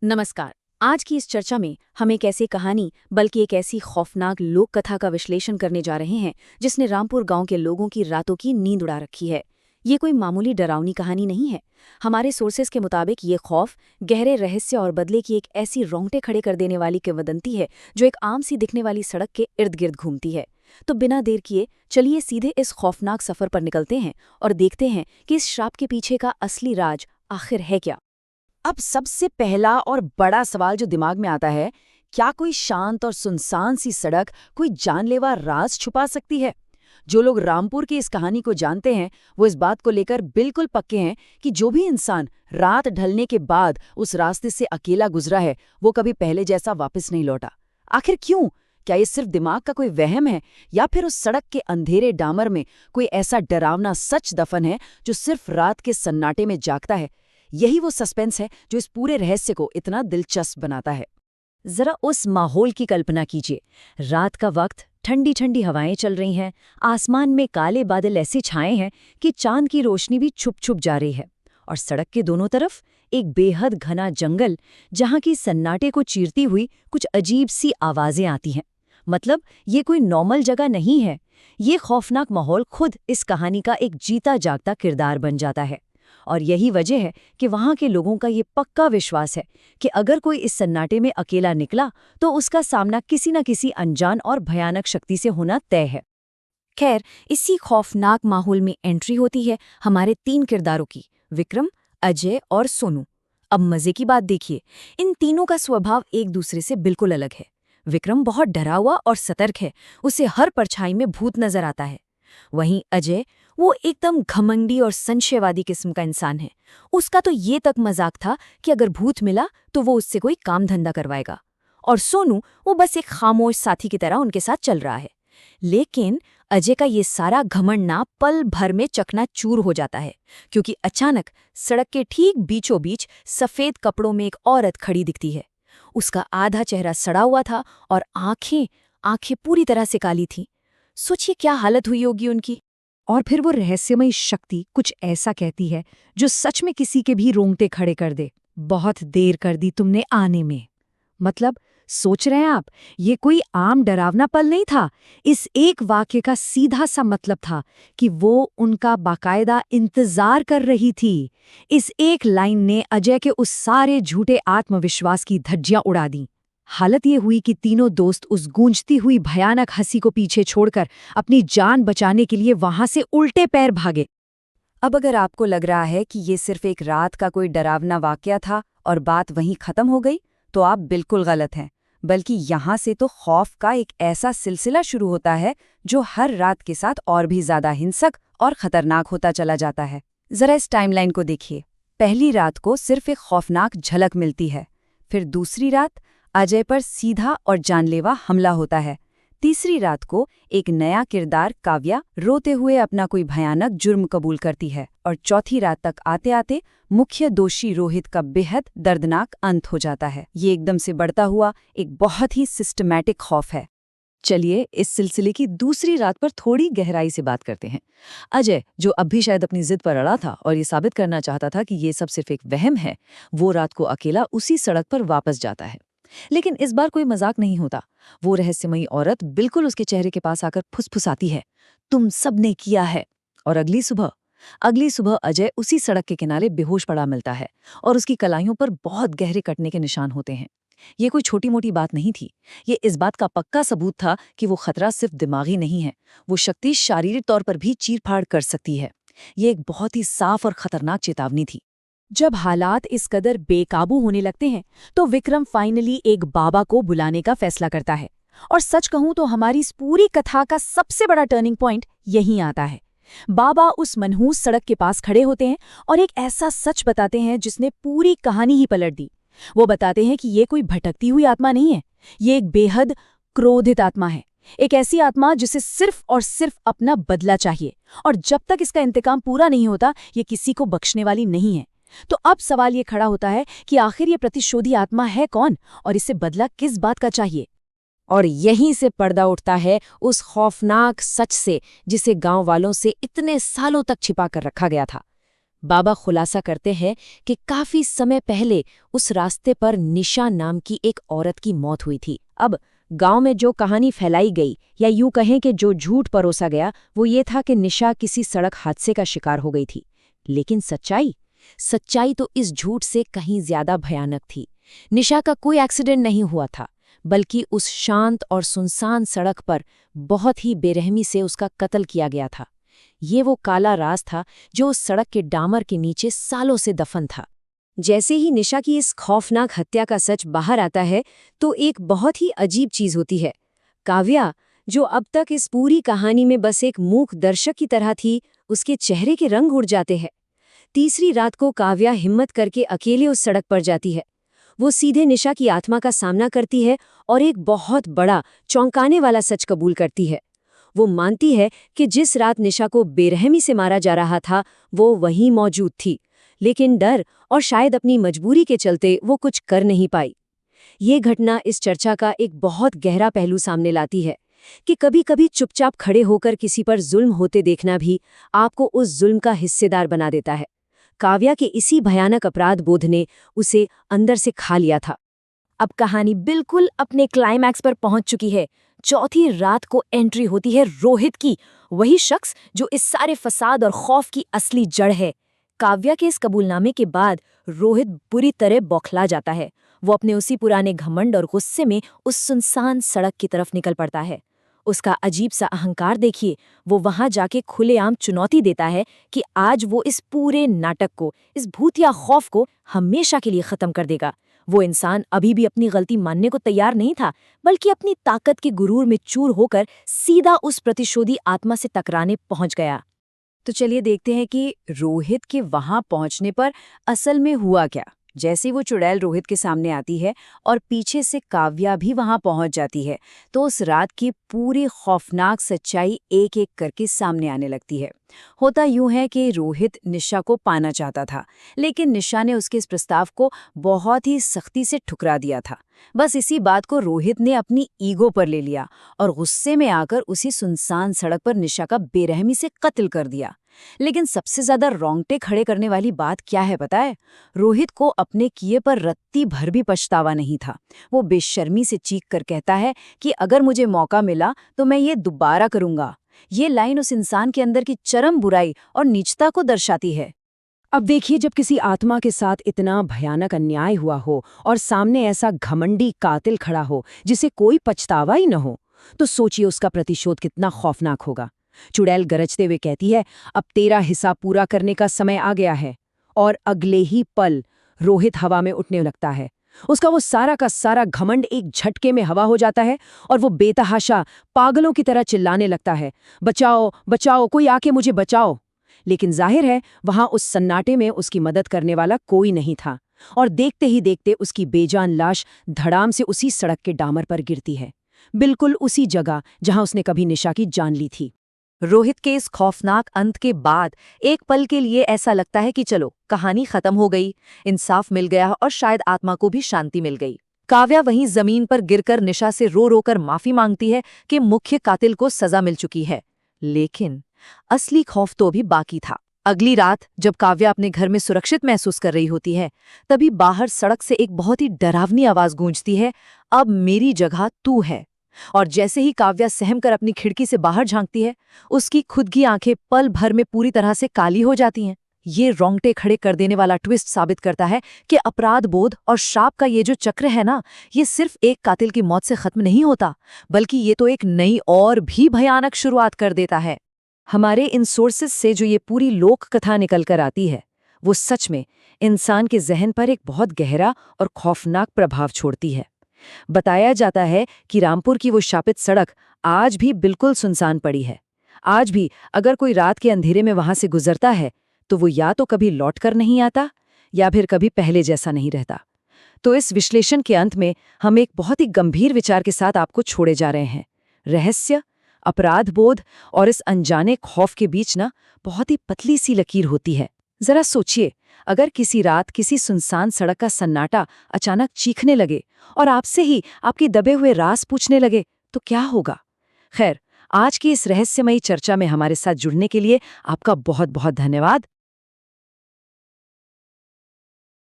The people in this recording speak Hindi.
नमस्कार। आज की इस चर्चा में हम एक ऐसी कहानी बल्कि एक ऐसी खौफनाक लोक कथा का विश्लेषण करने जा रहे हैं जिसने रामपुर गांव के लोगों की रातों की नींद उड़ा रखी है। ये कोई मामूली डरावनी कहानी नहीं है। हमारे सोर्सेज के मुताबिक ये खौफ, गहरे रहस्य और बदले की एक ऐसी रोंगटे खड़े कर देने वाली किंवदंती है जो एक आम सी दिखने वाली सड़क के इर्द गिर्द घूमती है। तो बिना देर किए चलिए सीधे इस खौफनाक सफर पर निकलते हैं और देखते हैं कि इस श्राप के पीछे का असली राज आखिर है क्या। अब सबसे पहला और बड़ा सवाल जो दिमाग में आता है, क्या कोई शांत और सुनसान सी सड़क कोई जानलेवा राज छुपा सकती है? जो लोग रामपुर की इस कहानी को जानते हैं वो इस बात को लेकर बिल्कुल पक्के हैं कि जो भी इंसान रात ढलने के बाद उस रास्ते से अकेला गुजरा है वो कभी पहले जैसा वापस नहीं लौटा। आखिर क्यों? क्या ये सिर्फ दिमाग का कोई वहम है या फिर उस सड़क के अंधेरे डामर में कोई ऐसा डरावना सच दफन है जो सिर्फ रात के सन्नाटे में जागता है? यही वो सस्पेंस है जो इस पूरे रहस्य को इतना दिलचस्प बनाता है। जरा उस माहौल की कल्पना कीजिए। रात का वक्त, ठंडी ठंडी हवाएं चल रही हैं, आसमान में काले बादल ऐसे छाए हैं कि चांद की रोशनी भी छुप छुप जा रही है, और सड़क के दोनों तरफ एक बेहद घना जंगल जहां की सन्नाटे को चीरती हुई कुछ अजीब सी आवाजें आती हैं। मतलब ये कोई नॉर्मल जगह नहीं है। ये खौफनाक माहौल खुद इस कहानी का एक जीता जागता किरदार बन जाता है। और यही वजह है कि वहां के लोगों का ये पक्का विश्वास है कि अगर कोई इस सन्नाटे में अकेला निकला तो उसका सामना किसी न किसी अनजान और भयानक शक्ति से होना तय है। खैर, इसी खौफनाक माहौल में एंट्री होती है हमारे 3 किरदारों की, विक्रम, अजय और सोनू। अब मजे की बात देखिए, इन तीनों का स्वभाव एक दूसरे से बिल्कुल अलग है। विक्रम बहुत डरा हुआ और सतर्क है, उसे हर परछाई में भूत नजर आता है। वहीं अजय, वो एकदम घमंडी और संशयवादी किस्म का इंसान है। उसका तो ये तक मजाक था कि अगर भूत मिला तो वो उससे कोई काम धंधा करवाएगा। और सोनू, वो बस एक खामोश साथी की तरह उनके साथ चल रहा है। लेकिन अजय का ये सारा घमंड ना पल भर में चकनाचूर हो जाता है, क्योंकि अचानक सड़क के ठीक बीचों बीच सफेद कपड़ों में एक औरत खड़ी दिखती है। उसका आधा चेहरा सड़ा हुआ था और आंखें पूरी तरह से काली थीं। सोचिए क्या हालत हुई होगी उनकी। और फिर वो रहस्यमयी शक्ति कुछ ऐसा कहती है जो सच में किसी के भी रोंगटे खड़े कर दे। बहुत देर कर दी तुमने आने में। मतलब सोच रहे हैं आप, ये कोई आम डरावना पल नहीं था। इस एक वाक्य का सीधा सा मतलब था कि वो उनका बाकायदा इंतजार कर रही थी। इस एक लाइन ने अजय के उस सारे झूठे आत्मविश्वास की धज्जियां उड़ा दी। हालत ये हुई कि तीनों दोस्त उस गूंजती हुई भयानक हंसी को पीछे छोड़कर अपनी जान बचाने के लिए वहां से उल्टे पैर भागे। अब अगर आपको लग रहा है कि ये सिर्फ एक रात का कोई डरावना वाकया था और बात वहीं खत्म हो गई, तो आप बिल्कुल गलत हैं। बल्कि यहाँ से तो खौफ का एक ऐसा सिलसिला शुरू होता है जो हर रात के साथ और भी ज्यादा हिंसक और खतरनाक होता चला जाता है। जरा इस टाइमलाइन को देखिए। पहली रात को सिर्फ एक खौफनाक झलक मिलती है। फिर दूसरी रात अजय पर सीधा और जानलेवा हमला होता है। तीसरी रात को एक नया किरदार काव्या रोते हुए अपना कोई भयानक जुर्म कबूल करती है। और चौथी रात तक आते आते मुख्य दोषी रोहित का बेहद दर्दनाक अंत हो जाता है। ये एकदम से बढ़ता हुआ एक बहुत ही सिस्टमैटिक खौफ है। चलिए इस सिलसिले की दूसरी रात पर थोड़ी गहराई से बात करते हैं। अजय, जो अब भी शायद अपनी जिद पर अड़ा था और ये साबित करना चाहता था कि ये सब सिर्फ एक वहम है, वो रात को अकेला उसी सड़क पर वापस जाता है। लेकिन इस बार कोई मजाक नहीं होता। वो रहस्यमयी औरत बिल्कुल उसके चेहरे के पास आकर फुसफुसाती है, तुम सबने किया है। और अगली सुबह अजय उसी सड़क के किनारे बेहोश पड़ा मिलता है और उसकी कलाइयों पर बहुत गहरे कटने के निशान होते हैं। ये कोई छोटी मोटी बात नहीं थी। ये इस बात का पक्का सबूत था कि वो खतरा सिर्फ दिमागी नहीं है, वो शक्ति शारीरिक तौर पर भी चीर-फाड़ कर सकती है। ये एक बहुत ही साफ और खतरनाक चेतावनी थी। जब हालात इस कदर बेकाबू होने लगते हैं तो विक्रम फाइनली एक बाबा को बुलाने का फैसला करता है। और सच कहूं तो हमारी इस पूरी कथा का सबसे बड़ा टर्निंग पॉइंट यहीं आता है। बाबा उस मनहूस सड़क के पास खड़े होते हैं और एक ऐसा सच बताते हैं जिसने पूरी कहानी ही पलट दी। वो बताते हैं कि ये कोई भटकती हुई आत्मा नहीं है, ये एक बेहद क्रोधित आत्मा है। एक ऐसी आत्मा जिसे सिर्फ और सिर्फ अपना बदला चाहिए, और जब तक इसका इंतकाम पूरा नहीं होता ये किसी को बख्शने वाली नहीं है। तो अब सवाल ये खड़ा होता है कि आखिर ये प्रतिशोधी आत्मा है कौन और इसे बदला किस बात का चाहिए। और यहीं से पर्दा उठता है उस खौफनाक सच से जिसे गांव वालों से इतने सालों तक छिपा कर रखा गया था। बाबा खुलासा करते हैं कि काफी समय पहले उस रास्ते पर निशा नाम की एक औरत की मौत हुई थी। अब गांव में जो कहानी फैलाई गई, या यूं कहें कि जो झूठ परोसा गया, वो ये था कि निशा किसी सड़क हादसे का शिकार हो गई थी। लेकिन सच्चाई तो इस झूठ से कहीं ज्यादा भयानक थी। निशा का कोई एक्सीडेंट नहीं हुआ था, बल्कि उस शांत और सुनसान सड़क पर बहुत ही बेरहमी से उसका कत्ल किया गया था। ये वो काला राज था जो उस सड़क के डामर के नीचे सालों से दफन था। जैसे ही निशा की इस खौफनाक हत्या का सच बाहर आता है, तो एक बहुत ही अजीब चीज होती है। काव्या, जो अब तक इस पूरी कहानी में बस एक मूक दर्शक की तरह थी, उसके चेहरे के रंग उड़ जाते हैं। तीसरी रात को काव्या हिम्मत करके अकेले उस सड़क पर जाती है। वो सीधे निशा की आत्मा का सामना करती है और एक बहुत बड़ा, चौंकाने वाला सच कबूल करती है। वो मानती है कि जिस रात निशा को बेरहमी से मारा जा रहा था, वो वहीं मौजूद थी, लेकिन डर और शायद अपनी मजबूरी के चलते वो कुछ कर नहीं पाई। ये घटना इस चर्चा का एक बहुत गहरा पहलू सामने लाती है कि कभी-कभी चुपचाप खड़े होकर किसी पर जुल्म होते देखना भी आपको उस जुल्म का हिस्सेदार बना देता है। काव्या के इसी भयानक अपराध बोध ने उसे अंदर से खा लिया था। अब कहानी बिल्कुल अपने क्लाइमैक्स पर पहुंच चुकी है। चौथी रात को एंट्री होती है रोहित की, वही शख्स जो इस सारे फसाद और खौफ की असली जड़ है। काव्या के इस कबूलनामे के बाद रोहित बुरी तरह बौखला जाता है। वो अपने उसी पुराने घमंड और गुस्से में उस सुनसान सड़क की तरफ निकल पड़ता है। उसका अजीब सा अहंकार देखिए, वो वहां जाके खुलेआम चुनौती देता है कि आज वो इस पूरे नाटक को, इस भूतिया खौफ को हमेशा के लिए खत्म कर देगा। वो इंसान अभी भी अपनी गलती मानने को तैयार नहीं था, बल्कि अपनी ताकत के गुरूर में चूर होकर सीधा उस प्रतिशोधी आत्मा से टकराने पहुंच गया। तो चलिए देखते हैं कि रोहित के वहां पहुंचने पर असल में हुआ क्या। जैसे वो चुड़ैल रोहित के सामने आती है और पीछे से काव्या भी वहां पहुंच जाती है, तो उस रात की पूरी खौफनाक सच्चाई एक एक करके सामने आने लगती है। होता यूं है कि रोहित निशा को पाना चाहता था, लेकिन निशा ने उसके इस प्रस्ताव को बहुत ही सख्ती से ठुकरा दिया था। बस इसी बात को रोहित ने अपनी ईगो पर ले लिया और गुस्से में आकर उसी सुनसान सड़क पर निशा का बेरहमी से कत्ल कर दिया। लेकिन सबसे ज्यादा रोंगटे खड़े करने वाली बात क्या है पता है? रोहित को अपने किए पर रत्ती भर भी पछतावा नहीं था। वो बेशर्मी से चीख कर कहता है कि अगर मुझे मौका मिला तो मैं ये दोबारा करूंगा। ये लाइन उस इंसान के अंदर की चरम बुराई और नीचता को दर्शाती है। अब देखिए, जब किसी आत्मा के साथ इतना भयानक अन्याय हुआ हो और सामने ऐसा घमंडी कातिल खड़ा हो जिसे कोई पछतावा ही न हो, तो सोचिए उसका प्रतिशोध कितना खौफनाक होगा। चुड़ैल गरजते हुए कहती है, अब तेरा हिस्सा पूरा करने का समय आ गया है। और अगले ही पल रोहित हवा में उठने लगता है। उसका वो सारा का सारा घमंड एक झटके में हवा हो जाता है और वो बेतहाशा पागलों की तरह चिल्लाने लगता है, बचाओ बचाओ, कोई आके मुझे बचाओ। लेकिन जाहिर है वहां उस सन्नाटे में उसकी मदद करने वाला कोई नहीं था, और देखते ही देखते उसकी बेजान लाश धड़ाम से उसी सड़क के डामर पर गिरती है, बिल्कुल उसी जगह जहां उसने कभी निशा की जान ली थी। रोहित के इस खौफनाक अंत के बाद एक पल के लिए ऐसा लगता है कि चलो कहानी खत्म हो गई, इंसाफ मिल गया और शायद आत्मा को भी शांति मिल गई। काव्या वहीं जमीन पर गिरकर निशा से रो रो कर माफी मांगती है कि मुख्य कातिल को सजा मिल चुकी है। लेकिन असली खौफ तो भी बाकी था। अगली रात जब काव्या अपने घर में सुरक्षित महसूस कर रही होती है, तभी बाहर सड़क से एक बहुत ही डरावनी आवाज गूंजती है, अब मेरी जगह तू है। और जैसे ही काव्या सहम कर अपनी खिड़की से बाहर झांकती है, उसकी खुद की आंखें पल भर में पूरी तरह से काली हो जाती हैं। ये रोंगटे खड़े कर देने वाला ट्विस्ट साबित करता है कि अपराध बोध और श्राप का ये जो चक्र है ना, ये सिर्फ एक कातिल की मौत से खत्म नहीं होता, बल्कि ये तो एक नई और भी भयानक शुरुआत कर देता है। हमारे इन सोर्सेस से जो ये पूरी लोक कथा निकल कर आती है, वो सच में इंसान के जहन पर एक बहुत गहरा और खौफनाक प्रभाव छोड़ती है। बताया जाता है कि रामपुर की वो शापित सड़क आज भी बिल्कुल सुनसान पड़ी है। आज भी अगर कोई रात के अंधेरे में वहां से गुजरता है, तो वो या तो कभी लौट कर नहीं आता या फिर कभी पहले जैसा नहीं रहता। तो इस विश्लेषण के अंत में हम एक बहुत ही गंभीर विचार के साथ आपको छोड़े जा रहे हैं। रहस्य, अपराध बोध और इस अनजाने खौफ के बीच ना बहुत ही पतली सी लकीर होती है। जरा सोचिए, अगर किसी रात किसी सुनसान सड़क का सन्नाटा अचानक चीखने लगे और आपसे ही आपके दबे हुए राज पूछने लगे, तो क्या होगा? खैर, आज की इस रहस्यमयी चर्चा में हमारे साथ जुड़ने के लिए आपका बहुत बहुत धन्यवाद।